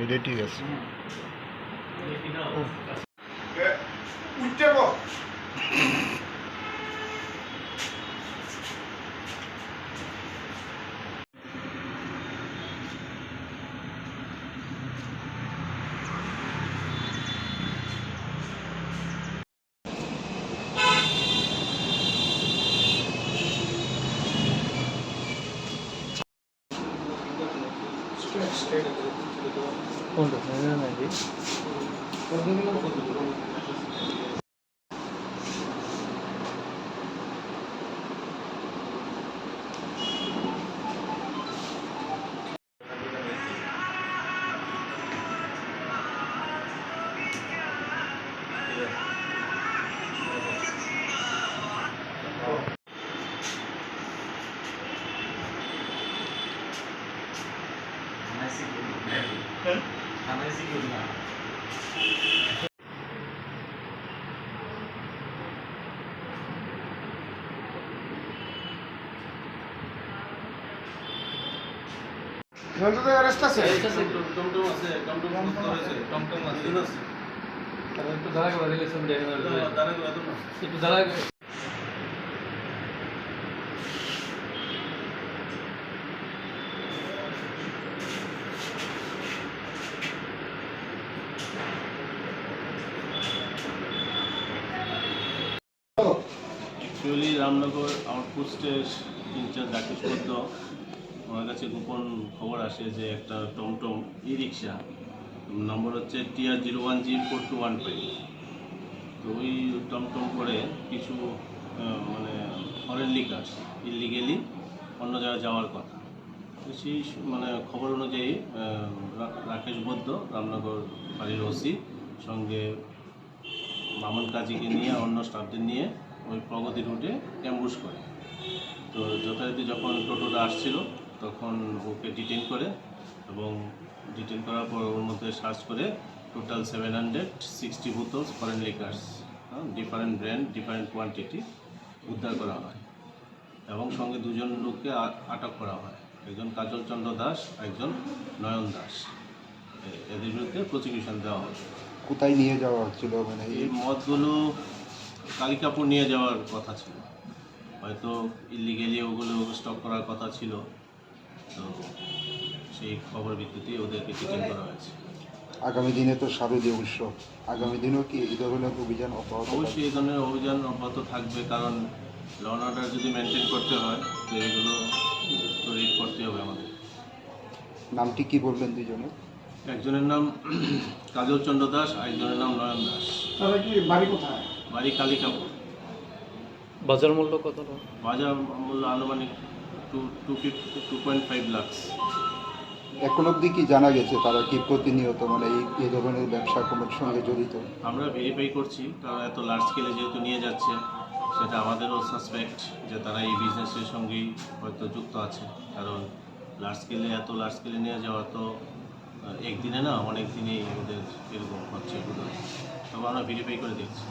এটা ঠিক আছে। एक्चुअली रामनगर आउटपोस्टर इंचार्ज राकेश बद्ध আমার কাছে গোপন খবর আসে যে একটা টমটম ই রিক্সা নম্বর হচ্ছে TR01G4215 তো ওই টমটম করে কিছু মানে ফরেন লিকার্স ইলিগেলি অন্য জায়গায় যাওয়ার কথা তো সেই মানে খবর অনুযায়ী রাকেশ বদ্দ রামনগর বাড়ির ওসি সঙ্গে মামুন কাজীকে নিয়ে অন্য স্টাফদের নিয়ে ওই প্রগতি রুটে অ্যাম্বুশ করে। তো যথারীতি যখন টোটোটা আসছিল তখন ওকে ডিটেন করে এবং ডিটেন করার পর ওর মধ্যে সার্চ করে total 760 bottles foreign liquors different brand different quantity উদ্ধার করা হয় এবং সঙ্গে দুজন লোককে আটক করা হয়, একজন কাজল চন্দ্র দাস, একজন নয়ন দাস। এদের বিরুদ্ধে প্রসিকিউশন দেওয়া হয়। কোথায় নিয়ে যাওয়া হচ্ছিল? মানে এই মদগুলো কালিকাপুর নিয়ে যাওয়ার কথা ছিল, হয়তো ইলিগেলি ওগুলো স্টক করার কথা ছিল, তো সেই খবর ভিত্তিতে ওদেরকে ডিটেইন করা হয়েছে। আগামী দিনে তো শারদীয় উৎসব, আগামী দিনেও কি এই ধরনের অভিযান অব্যাহত? অবশ্যই এই ধরনের অভিযান অব্যাহত থাকবে, কারণ ল অ্যান্ড অর্ডার যদি মেনটেন করতে হয় তো এগুলো তো রিড করতে হবে আমাদের। নামটি কি বলবেন দুজনের? একজনের নাম কাজল চন্দ্র দাস, একজনের নাম নয়ন দাস। তারা কি বাড়ি কোথায়? বাড়ি কালিকাপুর। বাজার মূল্য কত? বাজার মূল্য আনুমানিক 2.5 লাখ। এখন অবধি কি জানা গেছে তারা কি প্রতিনিয়ত মানে এই ধরনের ব্যবসা কোনোর সঙ্গে জড়িত? আমরা ভেরিফাই করছি, কারণ এত লার্জ স্কেলে যেহেতু নিয়ে যাচ্ছে সেটা আমাদেরও সাসপেক্ট যে তারা এই বিজনেসের সঙ্গেই হয়তো যুক্ত আছে, কারণ এত লার্জ স্কেলে নিয়ে যাওয়া তো একদিনে না, অনেক দিনেই ওদের এরকম হচ্ছে, তবে আমরা ভেরিফাই করে দেখছি।